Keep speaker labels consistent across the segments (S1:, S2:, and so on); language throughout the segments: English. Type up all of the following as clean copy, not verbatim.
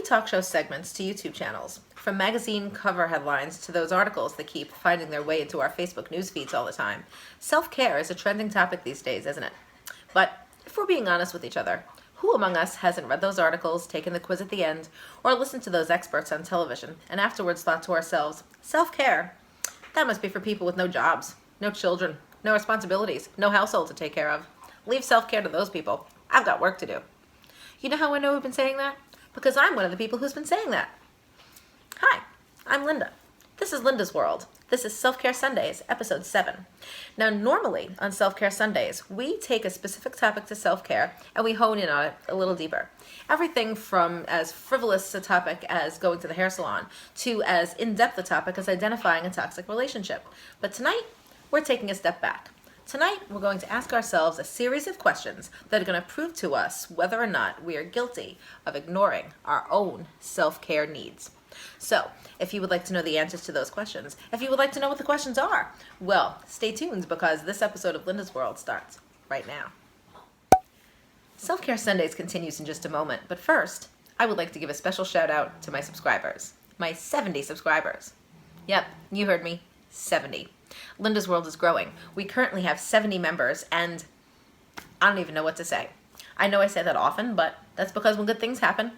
S1: talk show segments to YouTube channels, from magazine cover headlines to those articles that keep finding their way into our Facebook news feeds all the time. Self-care is a trending topic these days, isn't it? But if we're being honest with each other, who among us hasn't read those articles, taken the quiz at the end, or listened to those experts on television, and afterwards thought to ourselves, self-care? That must be for people with no jobs, no children, no responsibilities, no household to take care of. Leave self-care to those people. I've got work to do. You know how I know we've been saying that? Because I'm one of the people who's been saying that. Hi, I'm Linda. This is Linda's World. This is Self-Care Sundays, episode 7. Now, normally on Self-Care Sundays, we take a specific topic to self-care and we hone in on it a little deeper. Everything from as frivolous a topic as going to the hair salon to as in-depth a topic as identifying a toxic relationship. But tonight, we're taking a step back. Tonight, we're going to ask ourselves a series of questions that are going to prove to us whether or not we are guilty of ignoring our own self-care needs. So, if you would like to know the answers to those questions, if you would like to know what the questions are, well, stay tuned because this episode of Linda's World starts right now. Self-Care Sundays continues in just a moment, but first, I would like to give a special shout out to my subscribers, my 70 subscribers. Yep, you heard me, 70. Linda's World is growing. We currently have 70 members, and I don't even know what to say. I know I say that often, but that's because when good things happen,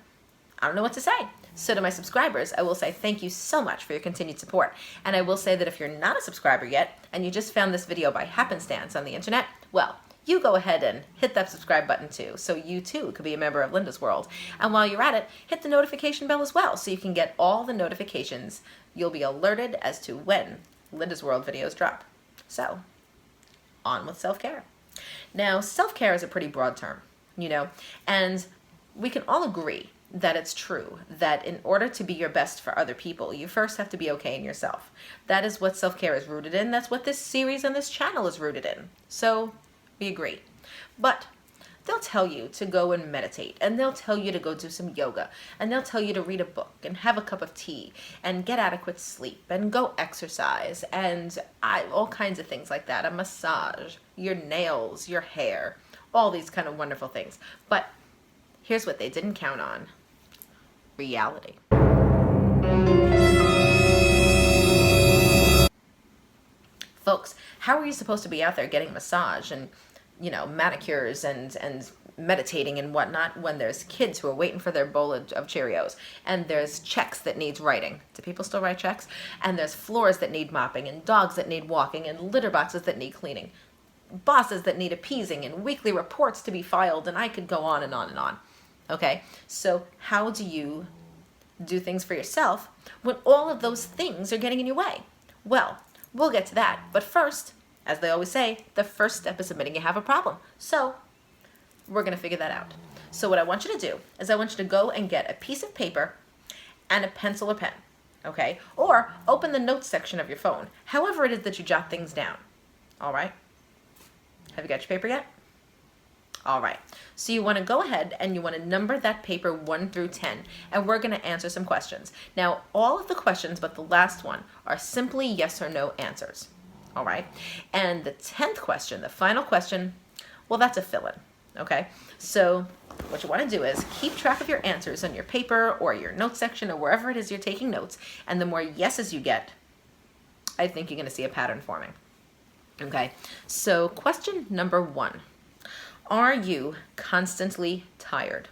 S1: I don't know what to say. So to my subscribers, I will say thank you so much for your continued support. And I will say that if you're not a subscriber yet, and you just found this video by happenstance on the internet, well, you go ahead and hit that subscribe button too, so you too could be a member of Linda's World. And while you're at it, hit the notification bell as well, so you can get all the notifications. You'll be alerted as to when Linda's World videos drop. So, on with self-care. Now, self-care is a pretty broad term, and we can all agree that it's true that in order to be your best for other people, you first have to be okay in yourself. That is what self-care is rooted in. That's what this series on this channel is rooted in. So, we agree. But they'll tell you to go and meditate, and they'll tell you to go do some yoga, and they'll tell you to read a book and have a cup of tea and get adequate sleep and go exercise and all kinds of things like that, a massage, your nails, your hair, all these kind of wonderful things. But here's what they didn't count on: reality. Folks, how are you supposed to be out there getting a massage and manicures and meditating and whatnot when there's kids who are waiting for their bowl of Cheerios, and there's checks that needs writing? Do people still write checks? And there's floors that need mopping, and dogs that need walking, and litter boxes that need cleaning, bosses that need appeasing, and weekly reports to be filed, and I could go on and on and on. Okay, so how do you do things for yourself when all of those things are getting in your way? Well, we'll get to that, but first, as they always say, the first step is admitting you have a problem. So, we're going to figure that out. So what I want you to do is I want you to go and get a piece of paper and a pencil or pen, okay? Or open the notes section of your phone, however it is that you jot things down, all right? Have you got your paper yet? All right, so you want to go ahead and you want to number that paper 1 through 10, and we're going to answer some questions. Now, all of the questions but the last one are simply yes or no answers. All right, and the 10th question, the final question, well, that's a fill-in, okay? So what you want to do is keep track of your answers on your paper or your notes section or wherever it is you're taking notes, and the more yeses you get, I think you're going to see a pattern forming, okay? So question number 1, are you constantly tired?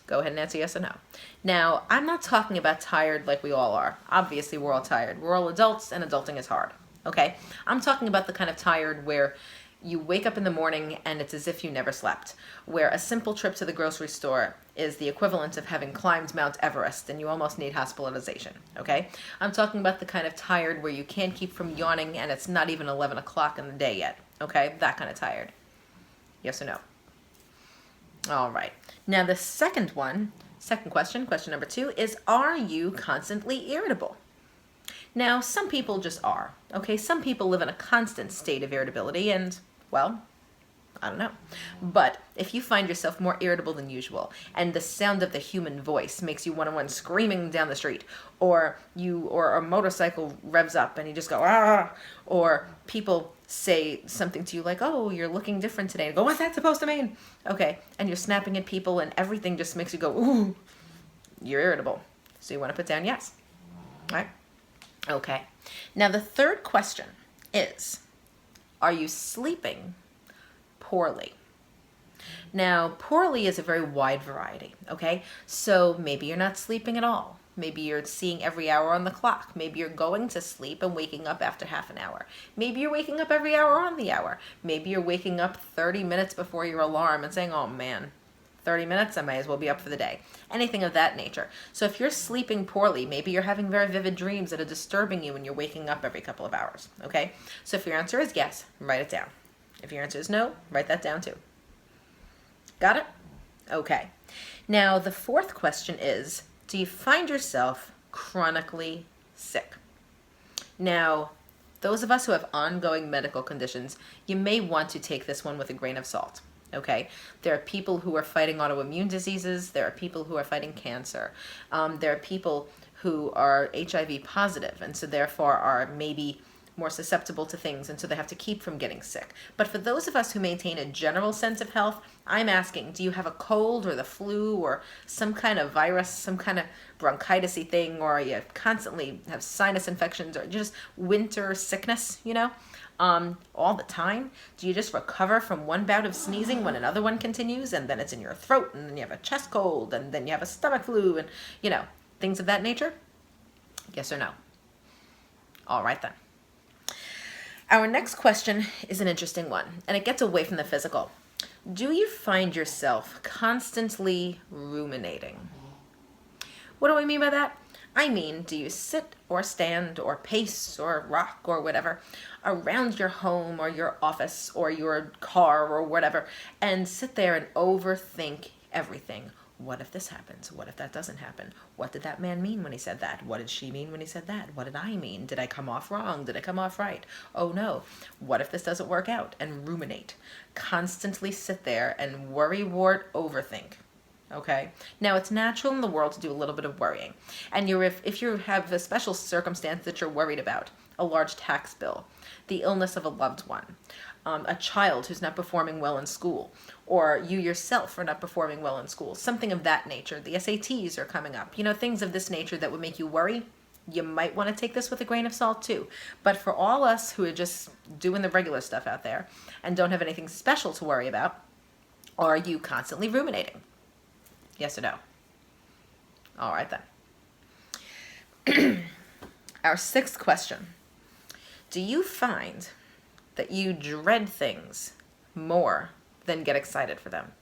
S1: Go ahead and answer yes or no. Now, I'm not talking about tired like we all are. Obviously, we're all tired. We're all adults, and adulting is hard, okay? I'm talking about the kind of tired where you wake up in the morning and it's as if you never slept, where a simple trip to the grocery store is the equivalent of having climbed Mount Everest and you almost need hospitalization, okay? I'm talking about the kind of tired where you can't keep from yawning and it's not even 11 o'clock in the day yet, okay? That kind of tired. Yes or no? All right. Now the second question, question number 2, is are you constantly irritable? Now, some people just are, okay? Some people live in a constant state of irritability and, well, I don't know. But if you find yourself more irritable than usual and the sound of the human voice makes you want to run screaming down the street, or a motorcycle revs up and you just go, ah, or people say something to you like, oh, you're looking different today, and go, what's that supposed to mean? Okay, and you're snapping at people and everything just makes you go, ooh, You're irritable. So you want to put down yes. All right? Okay. Now the third question is, are you sleeping poorly? Now, poorly is a very wide variety, okay? So maybe you're not sleeping at all. Maybe you're seeing every hour on the clock. Maybe you're going to sleep and waking up after half an hour. Maybe you're waking up every hour on the hour. Maybe you're waking up 30 minutes before your alarm and saying, oh man, 30 minutes, I might as well be up for the day. Anything of that nature. So if you're sleeping poorly, maybe you're having very vivid dreams that are disturbing you and you're waking up every couple of hours, okay? So if your answer is yes, write it down. If your answer is no, write that down too. Got it? Okay. Now, the fourth question is, do you find yourself chronically sick? Now, those of us who have ongoing medical conditions, you may want to take this one with a grain of salt. Okay, there are people who are fighting autoimmune diseases. There are people who are fighting cancer. There are people who are HIV positive and so therefore are maybe more susceptible to things and so they have to keep from getting sick. But for those of us who maintain a general sense of health, I'm asking, do you have a cold or the flu or some kind of virus, some kind of bronchitis-y thing, or you constantly have sinus infections or just winter sickness, you know? All the time? Do you just recover from one bout of sneezing when another one continues and then it's in your throat and then you have a chest cold and then you have a stomach flu and, you know, things of that nature? Yes or no? All right then. Our next question is an interesting one and it gets away from the physical. Do you find yourself constantly ruminating? What do I mean by that? I mean, do you sit or stand or pace or rock or whatever around your home or your office or your car or whatever and sit there and overthink everything? What if this happens? What if that doesn't happen? What did that man mean when he said that? What did she mean when he said that? What did I mean? Did I come off wrong? Did I come off right? Oh no. What if this doesn't work out? And ruminate. Constantly sit there and worry-wart overthink. Okay. Now it's natural in the world to do a little bit of worrying. And if you have a special circumstance that you're worried about, a large tax bill, the illness of a loved one, a child who's not performing well in school, or you yourself are not performing well in school, something of that nature. The SATs are coming up, you know, things of this nature that would make you worry. You might want to take this with a grain of salt too. But for all us who are just doing the regular stuff out there and don't have anything special to worry about, are you constantly ruminating? Yes or no? All right then. Our sixth question. Do you find that you dread things more than get excited for them?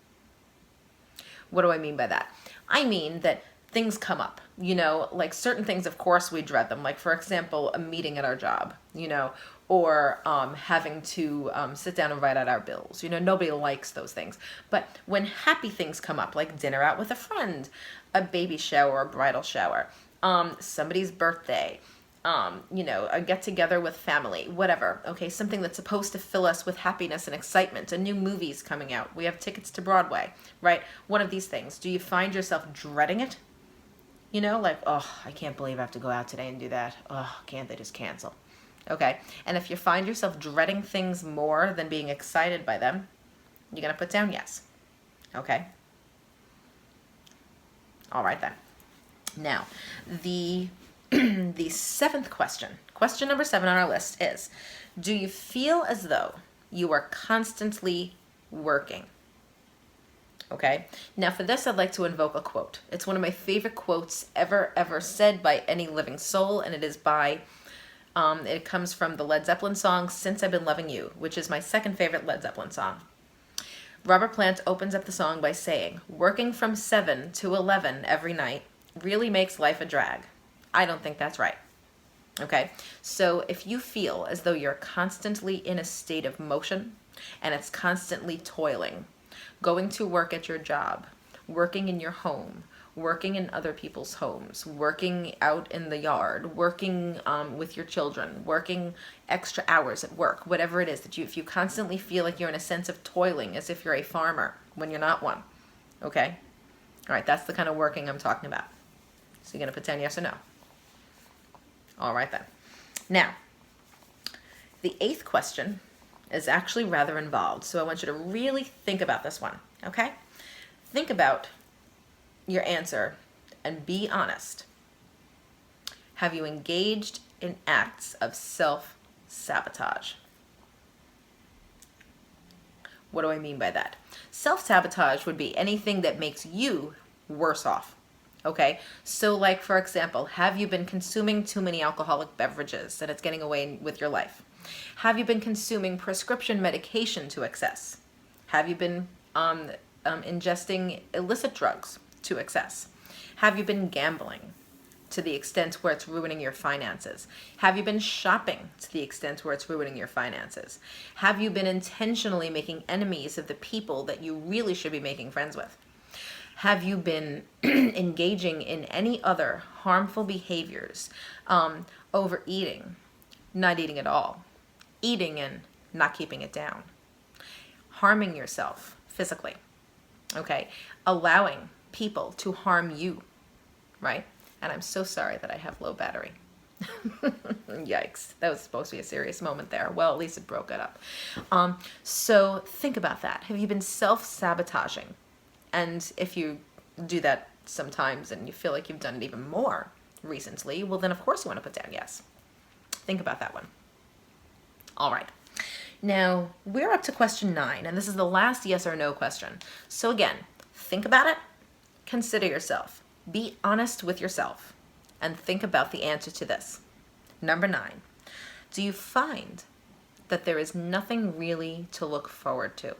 S1: What do I mean by that? I mean that things come up, you know, like certain things, of course, we dread them. Like, for example, a meeting at our job, you know, or having to sit down and write out our bills. You know, nobody likes those things. But when happy things come up, like dinner out with a friend, a baby shower, a bridal shower, somebody's birthday, you know, a get-together with family, whatever, okay, something that's supposed to fill us with happiness and excitement, a new movie's coming out, we have tickets to Broadway, right? One of these things. Do you find yourself dreading it? You know, like, oh, I can't believe I have to go out today and do that. Oh, can't they just cancel? Okay, and if you find yourself dreading things more than being excited by them, you're going to put down yes. Okay? All right then. Now, the seventh question, question number 7 on our list is, do you feel as though you are constantly working? Okay, now for this I'd like to invoke a quote. It's one of my favorite quotes ever said by any living soul, and it is by, it comes from the Led Zeppelin song, Since I've Been Loving You, which is my second favorite Led Zeppelin song. Robert Plant opens up the song by saying, working from 7 to 11 every night really makes life a drag. I don't think that's right. Okay, so if you feel as though you're constantly in a state of motion and it's constantly toiling, going to work at your job, working in your home, working in other people's homes, working out in the yard, working with your children, working extra hours at work, whatever it is that if you constantly feel like you're in a sense of toiling as if you're a farmer when you're not one, okay? All right, that's the kind of working I'm talking about. So you're going to put down yes or no. All right then. Now, the 8th question is actually rather involved, so I want you to really think about this one, okay? Think about your answer and be honest. Have you engaged in acts of self-sabotage? What do I mean by that? Self-sabotage would be anything that makes you worse off. Okay, so like, for example, have you been consuming too many alcoholic beverages and it's getting away with your life? Have you been consuming prescription medication to excess? Have you been ingesting illicit drugs to excess? Have you been gambling to the extent where it's ruining your finances? Have you been shopping to the extent where it's ruining your finances? Have you been intentionally making enemies of the people that you really should be making friends with? Have you been engaging in any other harmful behaviors? Overeating, not eating at all, eating and not keeping it down, harming yourself physically, okay? Allowing people to harm you, right? And I'm so sorry that I have low battery. Yikes, that was supposed to be a serious moment there. Well, at least it broke it up. So think about that. Have you been self-sabotaging? And if you do that sometimes and you feel like you've done it even more recently, well, then of course you want to put down yes. Think about that one. All right. Now, we're up to question 9, and this is the last yes or no question. So again, think about it, consider yourself, be honest with yourself, and think about the answer to this. Number 9, do you find that there is nothing really to look forward to?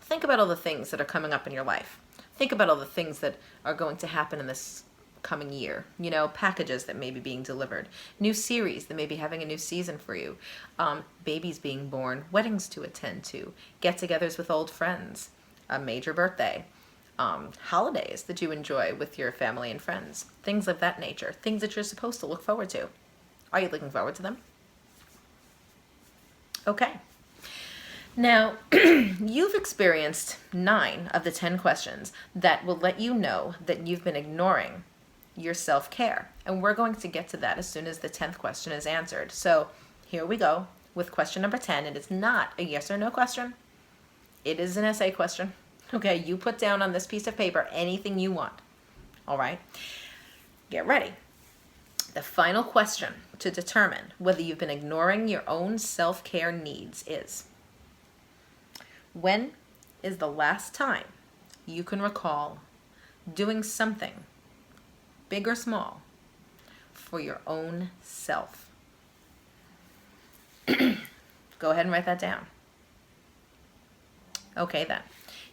S1: Think about all the things that are coming up in your life. Think about all the things that are going to happen in this coming year. You know, packages that may be being delivered, new series that may be having a new season for you, babies being born, weddings to attend to, get-togethers with old friends, a major birthday, holidays that you enjoy with your family and friends, things of that nature, things that you're supposed to look forward to. Are you looking forward to them? Okay. Now, you've experienced 9 of the 10 questions that will let you know that you've been ignoring your self-care. And we're going to get to that as soon as the 10th question is answered. So here we go with question number 10. It is not a yes or no question. It is an essay question. Okay, you put down on this piece of paper anything you want. All right, get ready. The final question to determine whether you've been ignoring your own self-care needs is: when is the last time you can recall doing something, big or small, for your own self? Go ahead and write that down. Okay then.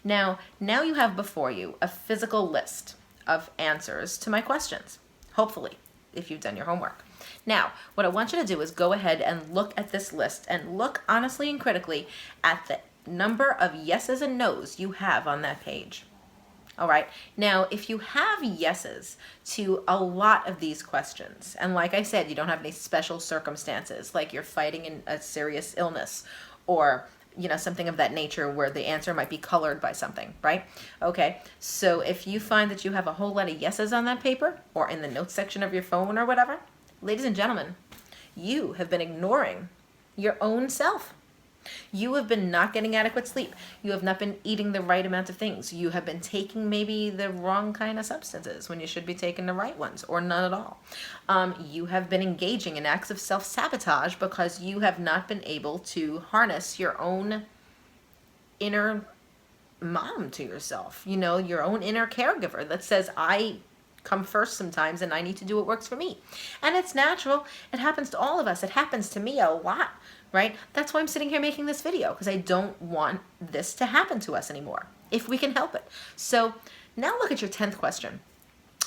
S1: Now you have before you a physical list of answers to my questions, hopefully, if you've done your homework. Now, what I want you to do is go ahead and look at this list and look honestly and critically at the number of yeses and nos you have on that page. All right. Now, if you have yeses to a lot of these questions, and like I said, you don't have any special circumstances, like you're fighting in a serious illness or, you know, something of that nature where the answer might be colored by something, right? Okay. So if you find that you have a whole lot of yeses on that paper or in the notes section of your phone or whatever, ladies and gentlemen, you have been ignoring your own self. You have been not getting adequate sleep. You have not been eating the right amount of things. You have been taking maybe the wrong kind of substances when you should be taking the right ones, or none at all. You have been engaging in acts of self-sabotage because you have not been able to harness your own inner mom to yourself, you know, your own inner caregiver that says, I come first sometimes and I need to do what works for me. And it's natural. It happens to all of us. It happens to me a lot, right? That's why I'm sitting here making this video, because I don't want this to happen to us anymore, if we can help it. So now look at your 10th question.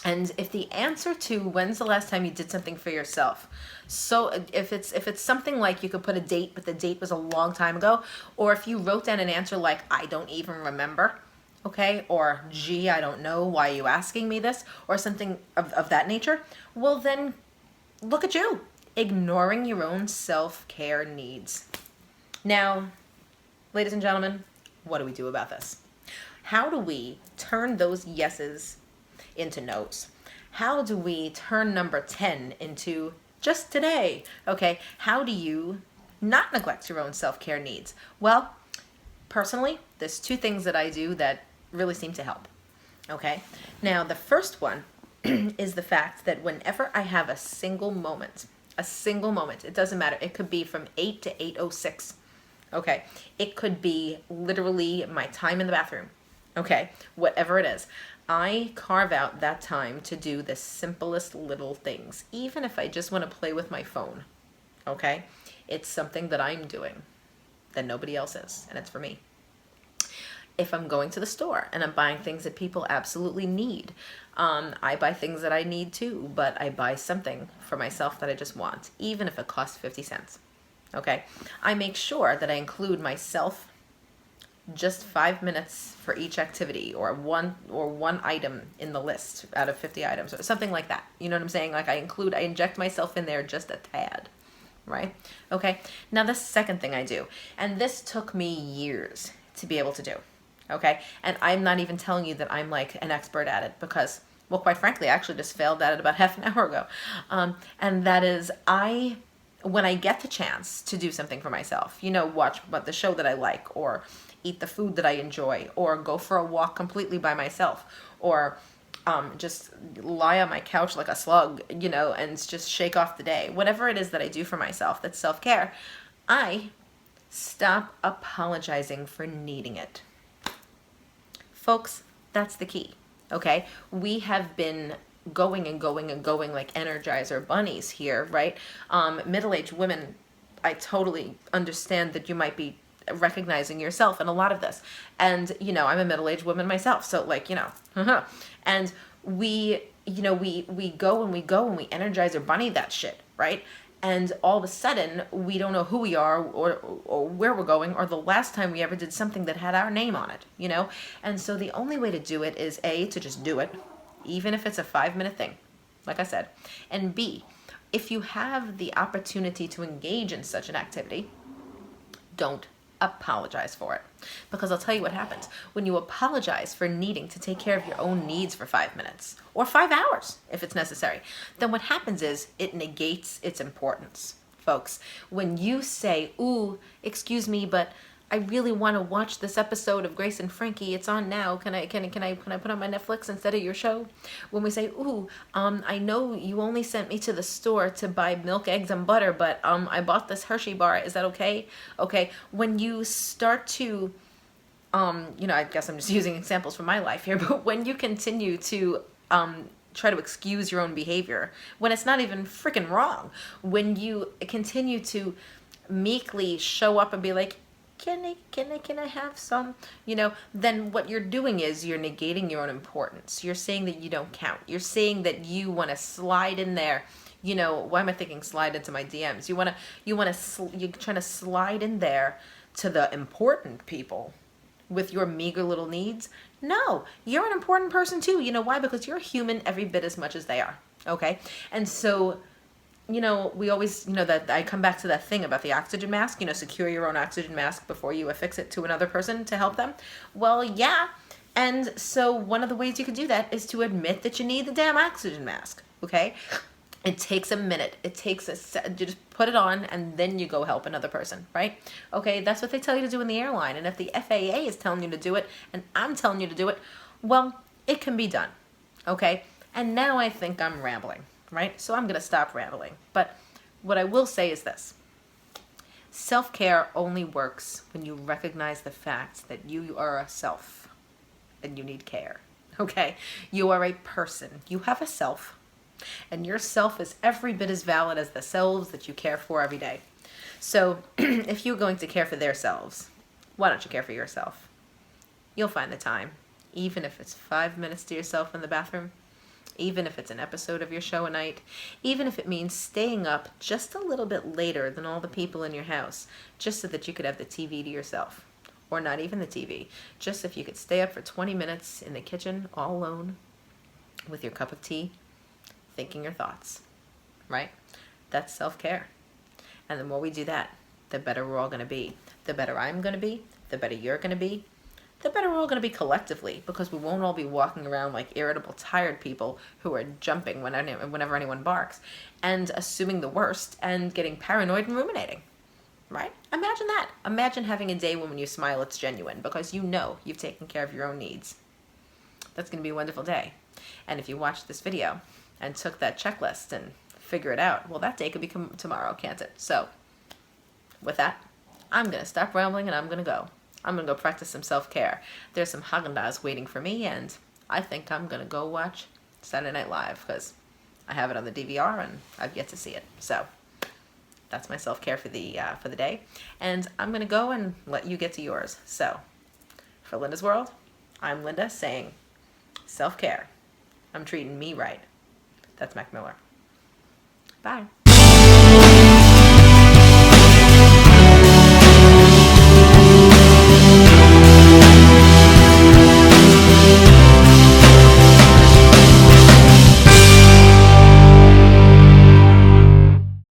S1: And if the answer to when's the last time you did something for yourself, so if it's something like you could put a date, but the date was a long time ago, or if you wrote down an answer like, I don't even remember, okay, or gee, I don't know, why are you asking me this, or something of that nature, well then look at you, ignoring your own self-care needs. Now, ladies and gentlemen, what do we do about this? How do we turn those yeses into no's? How do we turn number 10 into just today? Okay, how do you not neglect your own self-care needs? Well, personally, there's 2 things that I do that really seem to help. Okay? Now, the first one is the fact that whenever I have a single moment, it doesn't matter. It could be from 8 to 8:06. Okay? It could be literally my time in the bathroom. Okay? Whatever it is. I carve out that time to do the simplest little things, even if I just want to play with my phone. Okay? It's something that I'm doing that nobody else is, and it's for me. If I'm going to the store and I'm buying things that people absolutely need, I buy things that I need too, but I buy something for myself that I just want, even if it costs 50 cents. Okay? I make sure that I include myself just 5 minutes for each activity, or one item in the list out of 50 items, or something like that. You know what I'm saying? Like I inject myself in there just a tad. Right? Okay? Now the second thing I do, and this took me years to be able to do. Okay? And I'm not even telling you that I'm like an expert at it, because, well, quite frankly, I actually just failed at it about half an hour ago. And that is, when I get the chance to do something for myself, watch the show that I like, or eat the food that I enjoy, or go for a walk completely by myself, or just lie on my couch like a slug, and just shake off the day. Whatever it is that I do for myself that's self-care, I stop apologizing for needing it. Folks, that's the key, okay? We have been going and going and going like Energizer bunnies here, right? Middle-aged women, I totally understand that you might be recognizing yourself in a lot of this. And, I'm a middle-aged woman myself, so and we go and we go and we Energizer bunny that shit, right? And all of a sudden, we don't know who we are, or where we're going, or the last time we ever did something that had our name on it, And so the only way to do it is A, to just do it, even if it's a 5-minute thing, like I said. And B, if you have the opportunity to engage in such an activity, don't apologize for it. Because I'll tell you what happens. When you apologize for needing to take care of your own needs for 5 minutes, or 5 hours if it's necessary, then what happens is it negates its importance, folks. When you say, ooh, excuse me, but I really want to watch this episode of Grace and Frankie. It's on now. Can I put on my Netflix instead of your show? When we say, ooh, I know you only sent me to the store to buy milk, eggs, and butter, but I bought this Hershey bar. Is that okay? Okay. When you start to, I guess I'm just using examples from my life here, but when you continue to try to excuse your own behavior when it's not even freaking wrong, when you continue to meekly show up and be like, can I have some, then what you're doing is you're negating your own importance. You're saying that you don't count. You're saying that you want to slide in there. Why am I thinking slide into my DMs? You're trying to slide in there to the important people with your meager little needs. No, you're an important person too. You know why? Because you're human every bit as much as they are. Okay. And so, we always, that I come back to that thing about the oxygen mask, secure your own oxygen mask before you affix it to another person to help them. Well, yeah. And so one of the ways you can do that is to admit that you need the damn oxygen mask. Okay. It takes a minute. It takes you just put it on and then you go help another person, right? Okay. That's what they tell you to do in the airline. And if the FAA is telling you to do it and I'm telling you to do it, well, it can be done. Okay. And now I think I'm rambling. Right? So I'm going to stop rambling. But what I will say is this. Self-care only works when you recognize the fact that you are a self and you need care. Okay? You are a person. You have a self. And your self is every bit as valid as the selves that you care for every day. So if you're going to care for their selves, why don't you care for yourself? You'll find the time. Even if it's 5 minutes to yourself in the bathroom. Even if it's an episode of your show a night, even if it means staying up just a little bit later than all the people in your house, just so that you could have the TV to yourself. Or not even the TV, just if you could stay up for 20 minutes in the kitchen all alone with your cup of tea, thinking your thoughts, right? That's self-care. And the more we do that, the better we're all going to be. The better I'm going to be, the better you're going to be, the better we're all going to be collectively, because we won't all be walking around like irritable, tired people who are jumping whenever anyone barks and assuming the worst and getting paranoid and ruminating, right? Imagine that. Imagine having a day when you smile, it's genuine because you've taken care of your own needs. That's going to be a wonderful day. And if you watched this video and took that checklist and figure it out, well, that day could become tomorrow, can't it? So with that, I'm going to stop rambling and I'm going to go. I'm going to go practice some self-care. There's some Haagen-Dazs waiting for me, and I think I'm going to go watch Saturday Night Live because I have it on the DVR and I've yet to see it. So that's my self-care for the day. And I'm going to go and let you get to yours. So for Linda's World, I'm Linda saying self-care. I'm treating me right. That's Mac Miller. Bye.